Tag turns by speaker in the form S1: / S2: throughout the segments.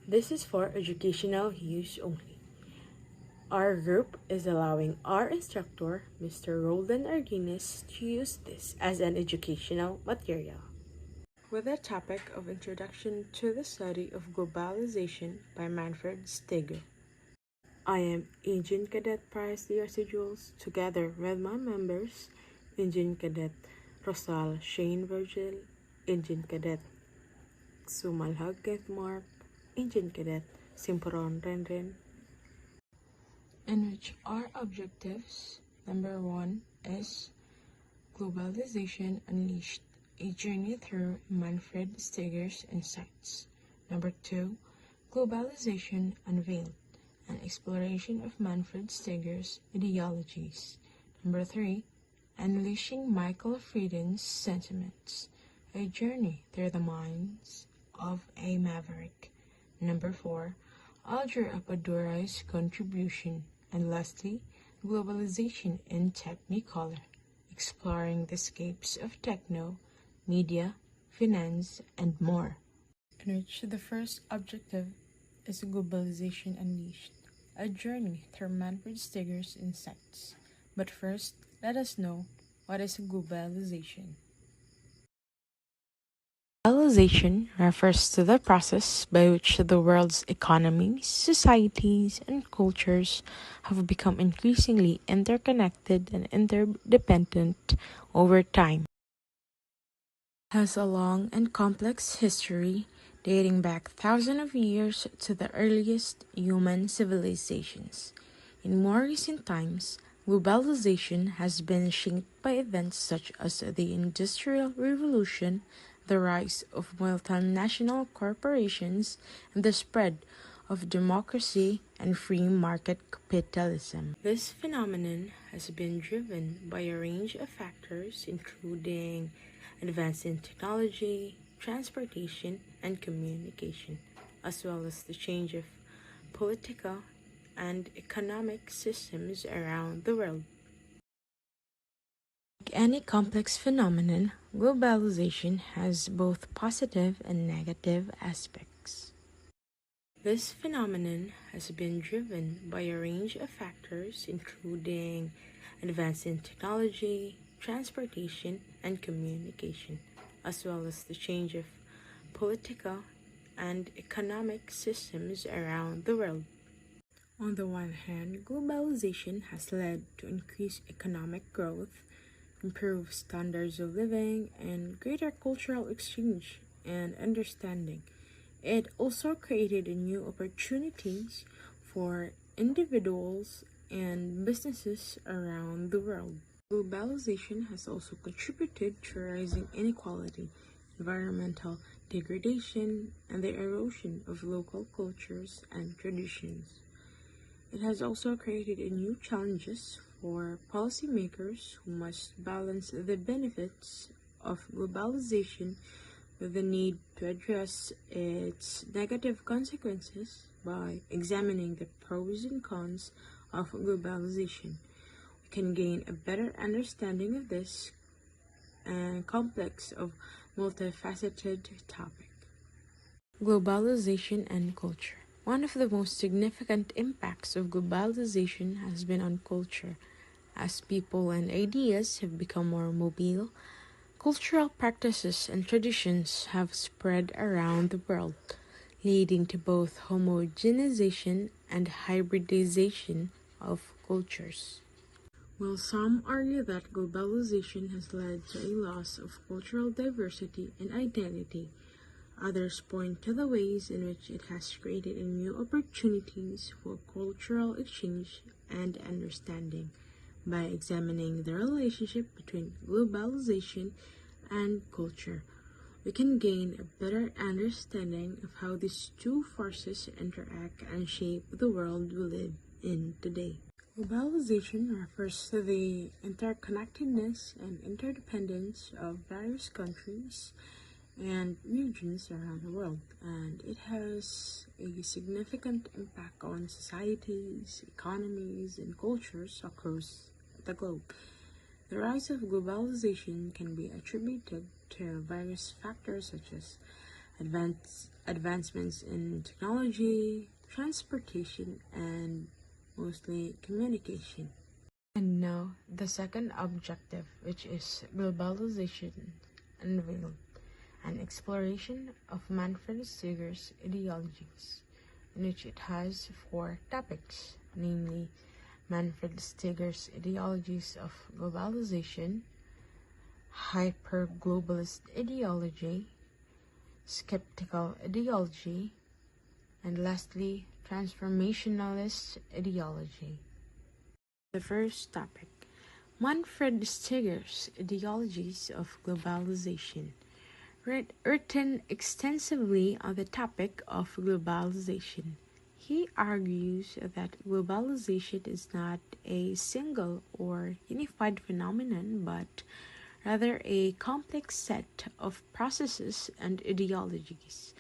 S1: This is for educational use only. Our group is allowing our instructor, Mr. Roldan Arguines, to use this as an educational material. With the topic of Introduction to the Study of Globalization by Manfred Steger. I am Engine Cadet Price the Residuals, together with my members, Engine Cadet Rosal Shane Virgil, Engine Cadet Sumalhag Mark, Engine Cadet Simperon Renren, in which our objectives, number 1 is Globalization Unleashed, a journey through Manfred Steger's insights. Number 2, Globalization Unveiled, an exploration of Manfred Steger's ideologies. Number 3, Unleashing Michael Frieden's sentiments, a journey through the minds of a maverick. Number 4, Audrey Apadura's contribution. And lastly, Globalization in Technicolor, exploring the scapes of techno, media, finance, and more. In which the first objective is Globalization Unleashed, a journey through Manfred Steger's insights. But first, let us know what is globalization. Globalization refers to the process by which the world's economies, societies, and cultures have become increasingly interconnected and interdependent over time. It has a long and complex history dating back thousands of years to the earliest human civilizations. In more recent times, globalization has been shaped by events such as the Industrial Revolution, the rise of multinational corporations, and the spread of democracy and free market capitalism. This phenomenon has been driven by a range of factors, including advances in technology, transportation, and communication, as well as the change of political and economic systems around the world. Like any complex phenomenon, globalization has both positive and negative aspects. This phenomenon has been driven by a range of factors, including advances in technology, transportation, and communication, as well as the change of political and economic systems around the world. On the one hand, globalization has led to increased economic growth, improved standards of living, and greater cultural exchange and understanding. It also created new opportunities for individuals and businesses around the world. Globalization has also contributed to rising inequality, environmental degradation, and the erosion of local cultures and traditions. It has also created new challenges for policymakers who must balance the benefits of globalization with the need to address its negative consequences by examining the pros and cons of globalization. We can gain a better understanding of this complex of multifaceted topic. Globalization and culture. One of the most significant impacts of globalization has been on culture. As people and ideas have become more mobile, cultural practices and traditions have spread around the world, leading to both homogenization and hybridization of cultures. While some argue that globalization has led to a loss of cultural diversity and identity, others point to the ways in which it has created new opportunities for cultural exchange and understanding. By examining the relationship between globalization and culture, we can gain a better understanding of how these two forces interact and shape the world we live in today. Globalization refers to the interconnectedness and interdependence of various countries and regions around the world, and it has a significant impact on societies, economies, and cultures across the globe. The rise of globalization can be attributed to various factors such as advancements in technology, transportation, and mostly communication. And now, the second objective, which is globalization unveiled, an exploration of Manfred Stigler's ideologies, in which it has four topics, namely Manfred Stigler's ideologies of globalization, hyper-globalist ideology, skeptical ideology, and lastly, transformationalist ideology. The first topic, Manfred Stigler's ideologies of globalization. Written extensively on the topic of globalization. He argues that globalization is not a single or unified phenomenon, but rather a complex set of processes and ideologies.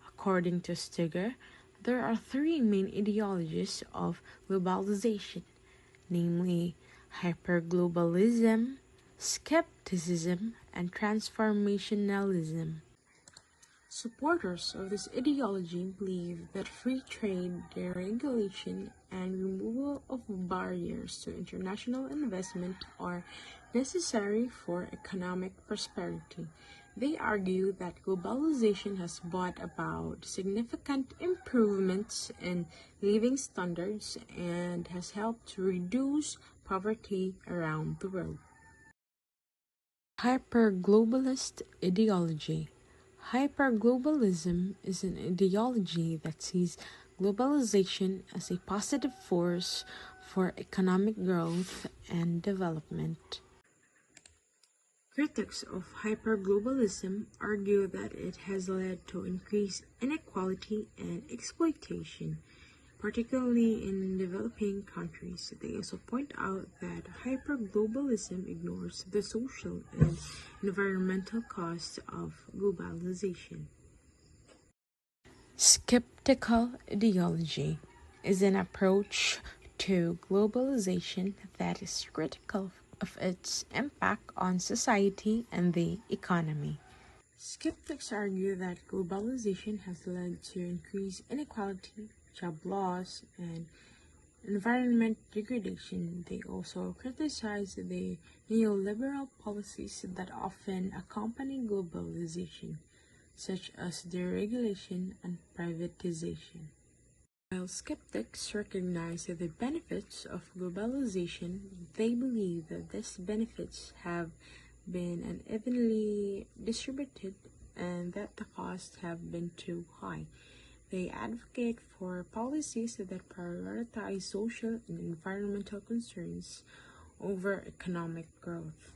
S1: According to Stigler, there are three main ideologies of globalization, namely hyperglobalism, skepticism, and transformationalism. Supporters of this ideology believe that free trade, deregulation, and removal of barriers to international investment are necessary for economic prosperity. They argue that globalization has brought about significant improvements in living standards and has helped to reduce poverty around the world. Hyperglobalist ideology. Hyperglobalism is an ideology that sees globalization as a positive force for economic growth and development. Critics of hyperglobalism argue that it has led to increased inequality and exploitation, particularly in developing countries. They also point out that hyperglobalism ignores the social and environmental costs of globalization. Skeptical ideology is an approach to globalization that is critical of its impact on society and the economy. Skeptics argue that globalization has led to increased inequality, job loss, and environment degradation. They also criticize the neoliberal policies that often accompany globalization, such as deregulation and privatization. While skeptics recognize the benefits of globalization, they believe that these benefits have been unevenly distributed and that the costs have been too high. They advocate for policies that prioritize social and environmental concerns over economic growth.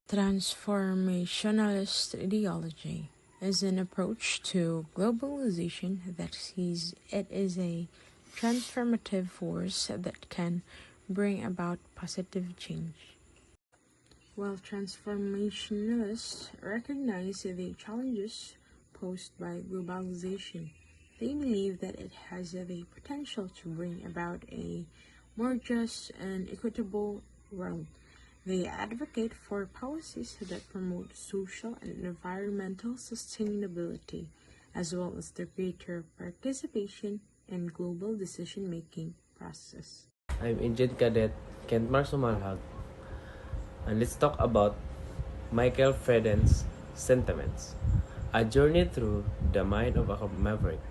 S1: Transformationalist ideology is an approach to globalization that sees it as a transformative force that can bring about positive change. While transformationalists recognize the challenges posed by globalization, they believe that it has the potential to bring about a more just and equitable world. They advocate for policies that promote social and environmental sustainability, as well as the greater participation in global decision-making process.
S2: I'm Engine Cadet Kent Marsumalhag, and let's talk about Michael Freden's sentiments. A journey through the mind of a maverick.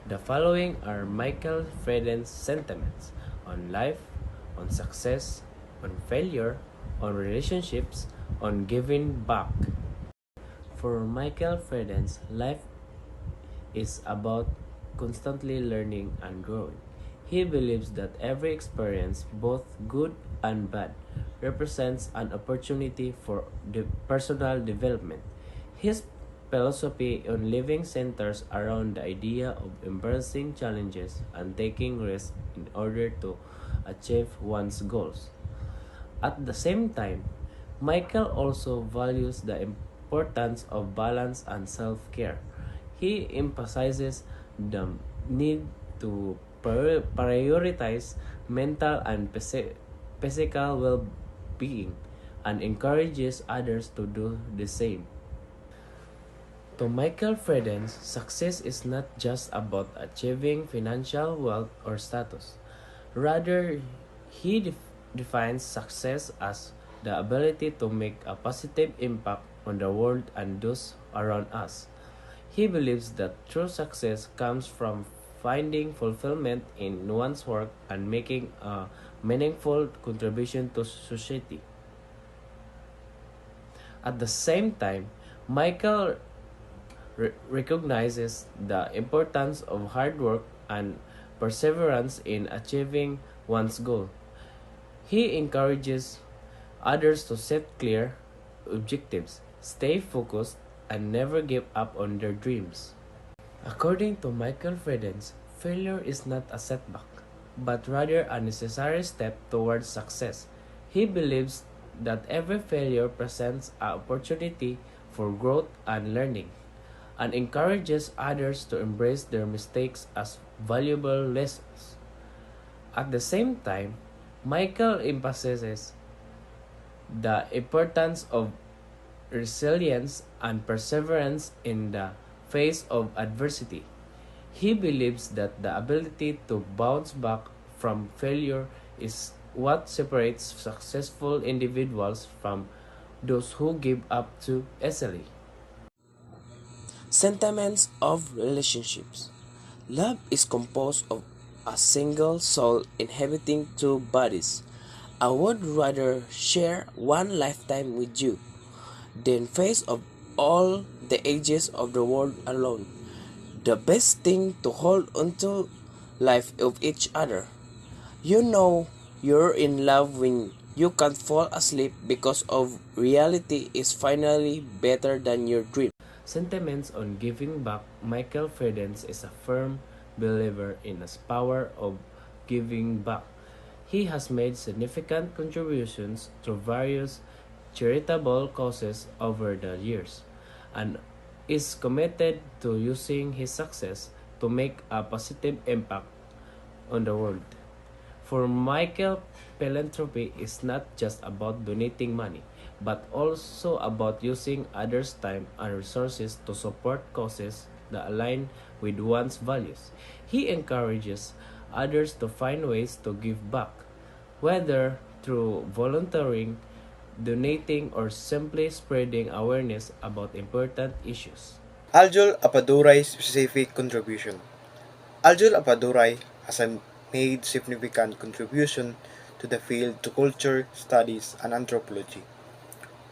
S2: The following are Michael Freden's sentiments on life, on success, on failure, on relationships, on giving back. For Michael Freden's life is about constantly learning and growing. He believes that every experience, both good and bad, represents an opportunity for personal development. His philosophy on living centers around the idea of embracing challenges and taking risks in order to achieve one's goals. At the same time, Michael also values the importance of balance and self-care. He emphasizes the need to prioritize mental and physical well-being and encourages others to do the same. To Michael Fredens, success is not just about achieving financial wealth or status. Rather, he defines success as the ability to make a positive impact on the world and those around us. He believes that true success comes from finding fulfillment in one's work and making a meaningful contribution to society. At the same time, Michael recognizes the importance of hard work and perseverance in achieving one's goal. He encourages others to set clear objectives, stay focused, and never give up on their dreams. According to Michael Fredens, failure is not a setback, but rather a necessary step towards success. He believes that every failure presents an opportunity for growth and learning, and encourages others to embrace their mistakes as valuable lessons. At the same time, Michael emphasizes the importance of resilience and perseverance in the face of adversity. He believes that the ability to bounce back from failure is what separates successful individuals from those who give up too easily. Sentiments of relationships. Love is composed of a single soul inhabiting two bodies. I would rather share one lifetime with you than face of all the ages of the world alone. The best thing to hold onto life of each other. You know you're in love when you can't fall asleep because of reality is finally better than your dream. Sentiments on giving back. Michael Fredens is a firm believer in the power of giving back. He has made significant contributions to various charitable causes over the years and is committed to using his success to make a positive impact on the world. For Michael, philanthropy is not just about donating money, but also about using others' time and resources to support causes that align with one's values. He encourages others to find ways to give back, whether through volunteering, donating, or simply spreading awareness about important issues.
S3: Aljol Apaduray's specific contribution. Aljol Apaduray has made significant contribution to the field to culture studies and anthropology.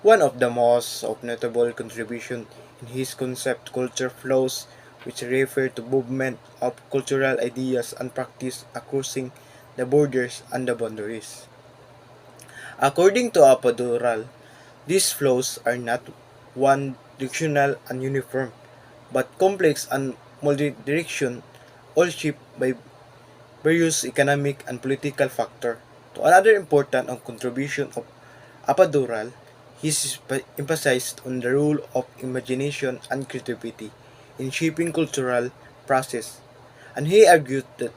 S3: One of the most notable contributions in his concept culture flows, which refer to movement of cultural ideas and practice crossing the borders and the boundaries. According to Apadural, these flows are not one-directional and uniform, but complex and multi-direction, all shaped by various economic and political factors. To another important contribution of Apadural, he emphasized on the role of imagination and creativity in shaping cultural process, and he argued that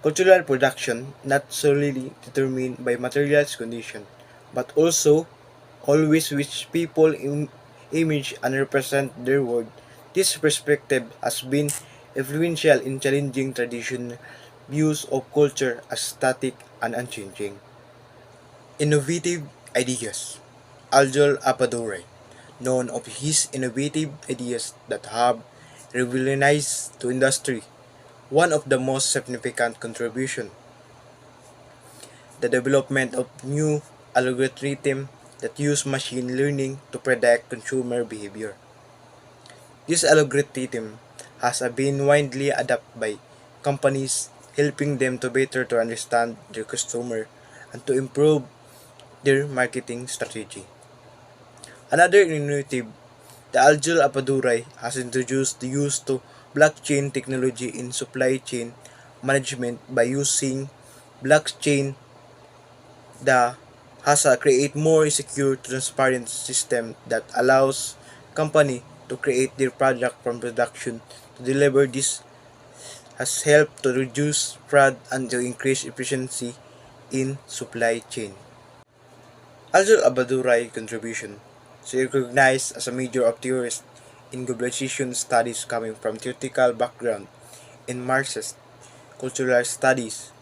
S3: cultural production not solely determined by material condition, but also always which people image and represent their world. This perspective has been influential in challenging traditional views of culture as static and unchanging. Innovative ideas. Aljol Apadore, known of his innovative ideas that have revolutionized the industry. One of the most significant contributions, the development of new algorithms that use machine learning to predict consumer behavior. This algorithm has been widely adopted by companies, helping them to better to understand their customer and to improve their marketing strategy. Another innovative, the Aljul Apaduray has introduced the use of blockchain technology in supply chain management by using blockchain the has create more secure, transparent system that allows company to create their product from production to deliver. This has helped to reduce fraud and to increase efficiency in supply chain. Also, Abadurai contribution is recognized as a major of theorist in globalization studies coming from theoretical background in Marxist cultural studies.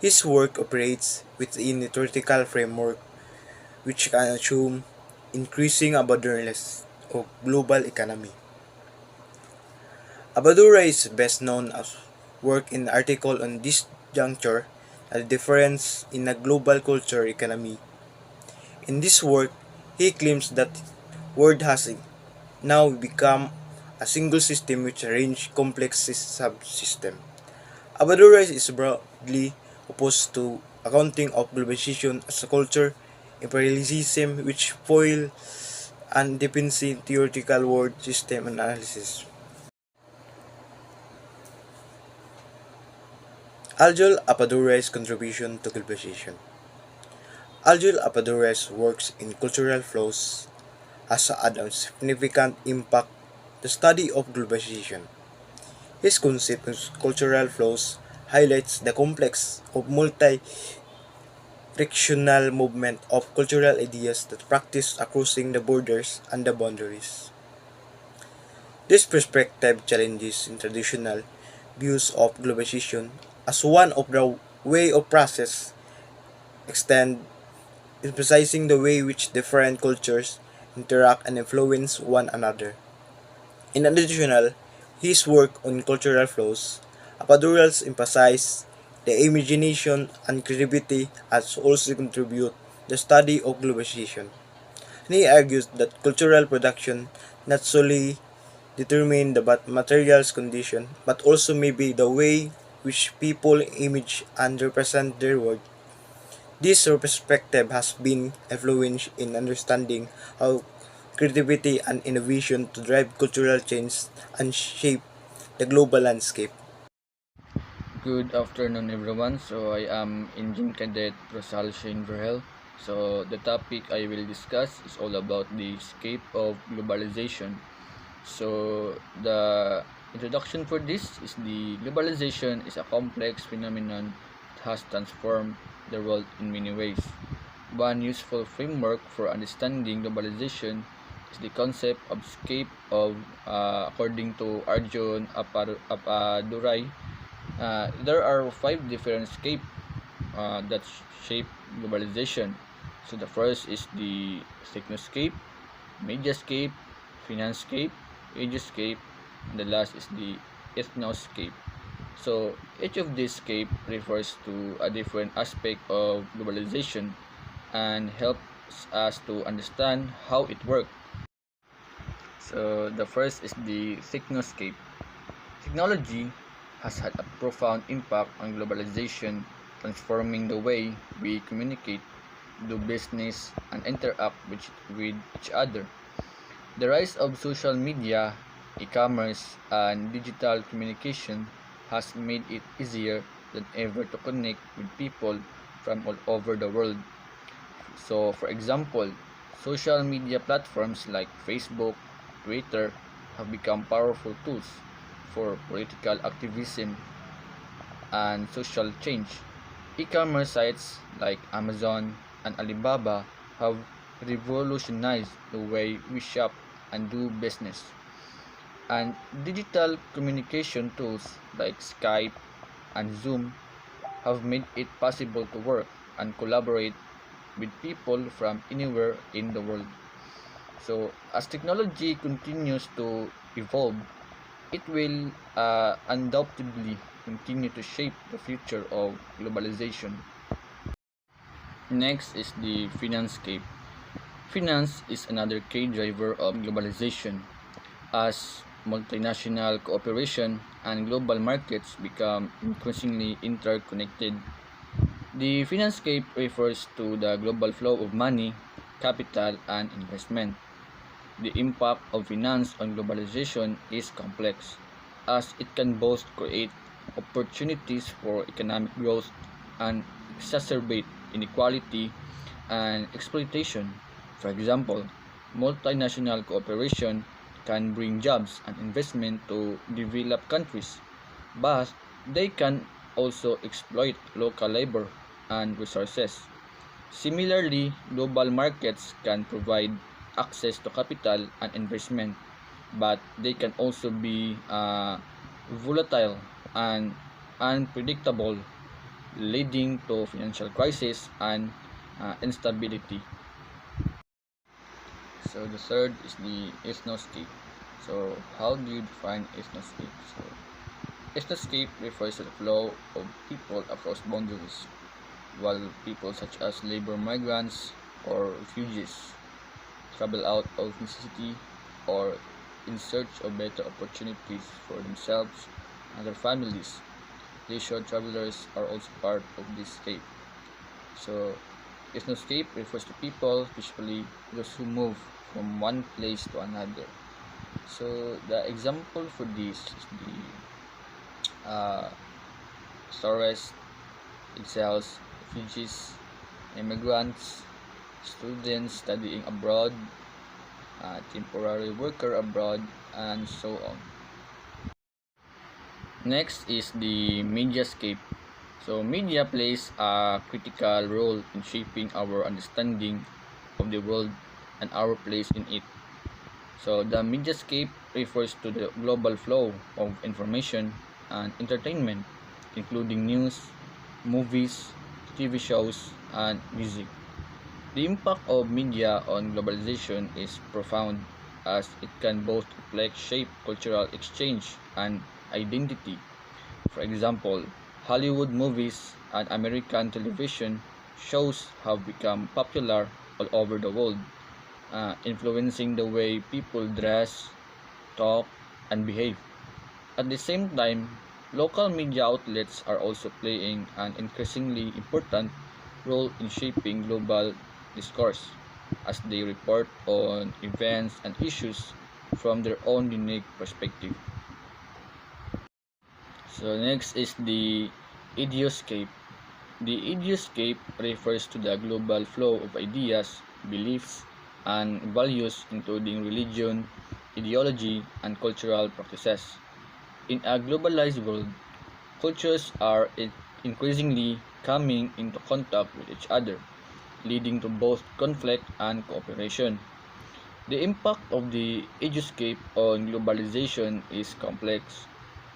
S3: His work operates within a theoretical framework which can assume increasing abundances of global economy. Abadura is best known as work in an article on this juncture, a difference in a global culture economy. In this work, he claims that world has now become a single system which arrange complex subsystem. Abadura is broadly opposed to accounting of globalization as a culture imperialism which foil and dependency theoretical world system analysis. Aljol Apadura's contribution to globalization. Aljol Apadura's works in cultural flows has had a significant impact on the study of globalization. His concept of cultural flows highlights the complex of multi-frictional movement of cultural ideas that practice across the borders and the boundaries. This perspective challenges in traditional views of globalization as one of the way of process extend emphasizing the way which different cultures interact and influence one another. In addition, his work on cultural flows, Apadurals emphasize the imagination and creativity as also contribute the study of globalization. And he argues that cultural production not solely determine the materials condition but also may be the way which people image and represent their world. This perspective has been influential in understanding how creativity and innovation to drive cultural change and shape the global landscape.
S4: Good afternoon, everyone. So, I am Engine Cadet Rosal Shane Verhel. So, the topic I will discuss is all about the escape of globalization. So, the introduction for this is the globalization is a complex phenomenon that has transformed the world in many ways. One useful framework for understanding globalization is the concept of escape of, according to Arjun Appadurai, there are five different scapes that shape globalization. So the first is the technoscape, mediascape, financescape, ageoscape, and the last is the ethnoscape. So each of these scape refers to a different aspect of globalization and helps us to understand how it works. So the first is the technoscape. Technology has had a profound impact on globalization, transforming the way we communicate, do business, and interact with each other. The rise of social media, e-commerce, and digital communication has made it easier than ever to connect with people from all over the world. So, for example, social media platforms like Facebook, Twitter have become powerful tools for political activism and social change. E-commerce sites like Amazon and Alibaba have revolutionized the way we shop and do business. And digital communication tools like Skype and Zoom have made it possible to work and collaborate with people from anywhere in the world. So, as technology continues to evolve, it will undoubtedly continue to shape the future of globalization. Next is the financescape. Finance is another key driver of globalization. As multinational cooperation and global markets become increasingly interconnected, the financescape refers to the global flow of money, capital, and investment. The impact of finance on globalization is complex, as it can both create opportunities for economic growth and exacerbate inequality and exploitation. For example, multinational cooperation can bring jobs and investment to developed countries, but they can also exploit local labor and resources. Similarly, global markets can provide access to capital and investment, but they can also be volatile and unpredictable, leading to financial crisis and instability. So the third is the ethnoscape. So how do you define ethnoscape? So ethnoscape refers to the flow of people across boundaries, while people such as labor migrants or refugees travel out of necessity or in search of better opportunities for themselves and their families. Leisure travelers are also part of this scape. So, ethnoscape refers to people, especially those who move from one place to another. So, the example for this is the tourist, exiles, refugees, immigrants, students studying abroad, temporary worker abroad, and so on. Next is the mediascape. So media plays a critical role in shaping our understanding of the world and our place in it. So the mediascape refers to the global flow of information and entertainment, including news, movies, TV shows, and music. The impact of media on globalization is profound, as it can both reflect shape cultural exchange and identity. For example, Hollywood movies and American television shows have become popular all over the world, influencing the way people dress, talk, and behave. At the same time, local media outlets are also playing an increasingly important role in shaping global discourse, as they report on events and issues from their own unique perspective. So next is the idioscape. The idioscape refers to the global flow of ideas, beliefs, and values, including religion, ideology, and cultural practices. In a globalized world, cultures are increasingly coming into contact with each other, leading to both conflict and cooperation. The impact of the eduscape on globalization is complex,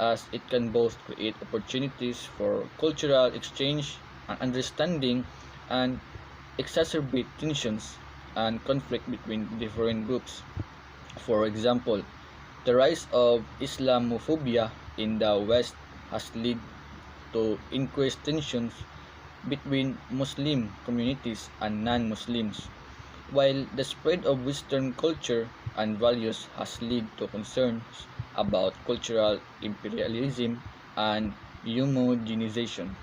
S4: as it can both create opportunities for cultural exchange and understanding and exacerbate tensions and conflict between different groups. For example, the rise of Islamophobia in the West has led to increased tensions between Muslim communities and non-Muslims, while the spread of Western culture and values has led to concerns about cultural imperialism and homogenization.